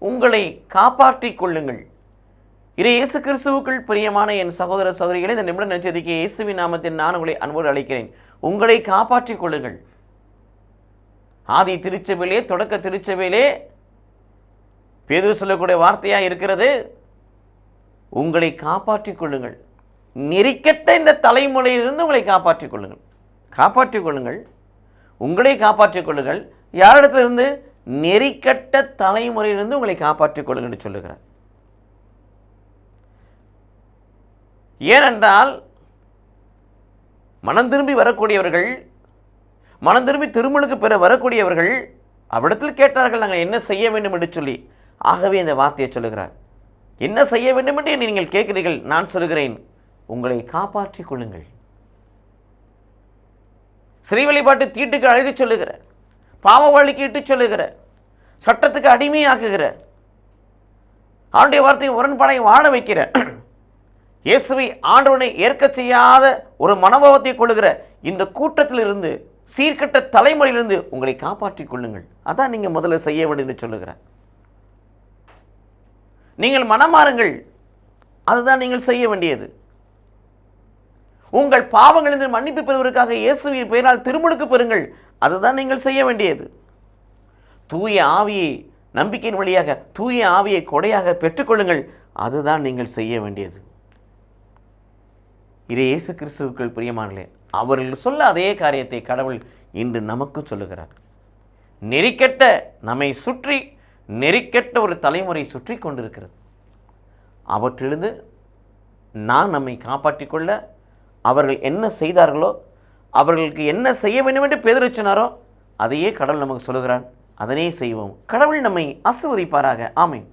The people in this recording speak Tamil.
உங்களை காப்பாற்றிக் கொள்ளுங்கள். இயேசு கிறிஸ்துவுக்குள் பிரியமான என் சகோதர சகோதரிகளை, இந்த நிமிடம் நெஞ்சதிக்கு இயேசுவின் நாமத்தில் நான் உங்களை அன்போடு அழைக்கிறேன். உங்களை காப்பாற்றிக் கொள்ளுங்கள். ஆதி திருச்சபையிலே, தொடக்க திருச்சபையிலே பேதுரு சொல்லக்கூடிய வார்த்தையாக இருக்கிறது, உங்களை காப்பாற்றிக் கொள்ளுங்கள். நெறிக்கட்ட இந்த தலைமுறையிலிருந்து உங்களை காப்பாற்றிக் கொள்ளுங்கள். காப்பாற்றிக் கொள்ளுங்கள், உங்களை காப்பாற்றிக் கொள்ளுங்கள். யாரிடத்திலிருந்து? நெறிக்கட்ட தலைமுறையிலிருந்து உங்களை காப்பாற்றிக் கொள்ளுங்கள் என்று சொல்லுகிறார். ஏனென்றால் மனம் திரும்பி வரக்கூடியவர்கள், மனம் திரும்பி திருமணுக்கு பெற வரக்கூடியவர்கள் அவ்விடத்தில் கேட்டார்கள், நாங்கள் என்ன செய்ய வேண்டும் என்று சொல்லி. ஆகவே இந்த வார்த்தையை சொல்லுகிறார். என்ன செய்ய வேண்டும் என்று நீங்கள் கேட்கிறீர்கள், நான் சொல்லுகிறேன், உங்களை காப்பாற்றிக் கொள்ளுங்கள். சிறை வழிபாட்டு தீட்டுக்கு அழைத்து சொல்லுகிற, பாவ வழிக்கு இட்டு சொல்லுகிற, சட்டத்துக்கு அடிமையாக்குகிற, ஆண்டுடைய வார்த்தையை முரண்பாடை வாழ வைக்கிற, இயேசுவை ஆண்டவனை ஏற்க செய்யாத ஒரு மனோபாவத்தை கொள்ளுகிற இந்த கூட்டத்திலிருந்து, சீர்கட்ட தலைமுறையிலிருந்து உங்களை காப்பாற்றிக் கொள்ளுங்கள். அதான் நீங்கள் முதல்ல செய்ய வேண்டும் என்று சொல்லுகிறார். நீங்கள் மனமாறுங்கள், அதுதான் நீங்கள் செய்ய வேண்டியது. உங்கள் பாவங்களிலிருந்து மன்னிப்பு பெறுவதற்காக இயேசுவின் பெயரால் திருமுழுக்கு பெறுங்கள், அதுதான் நீங்கள் செய்ய வேண்டியது. தூய ஆவியை நம்பிக்கையின் வழியாக தூய ஆவியை கொடையாக பெற்றுக்கொள்ளுங்கள், அதுதான் நீங்கள் செய்ய வேண்டியது. இயேசு கிறிஸ்துவுக்குள் பிரியமானே, அவர்கள் சொல்ல அதே காரியத்தை கடவுள் இன்று நமக்கு சொல்லுகிறார். நெறிக்கட்ட நம்மை சுற்றி நெறிக்கட்ட ஒரு தலைமுறை சுற்றி கொண்டிருக்கிறது. அவற்றிலிருந்து நான் நம்மை காப்பாற்றிக் கொள்ள அவர்கள் என்ன செய்தார்களோ, அவர்களுக்கு என்ன செய்ய வேண்டும் என்று பேதுரு சொன்னாரோ, அதையே கடவுள் நமக்கு சொல்லுகிறான். அதனே செய்வோம். கடவுள் நம்மை ஆசீர்வதிப்பாராக. ஆமென்.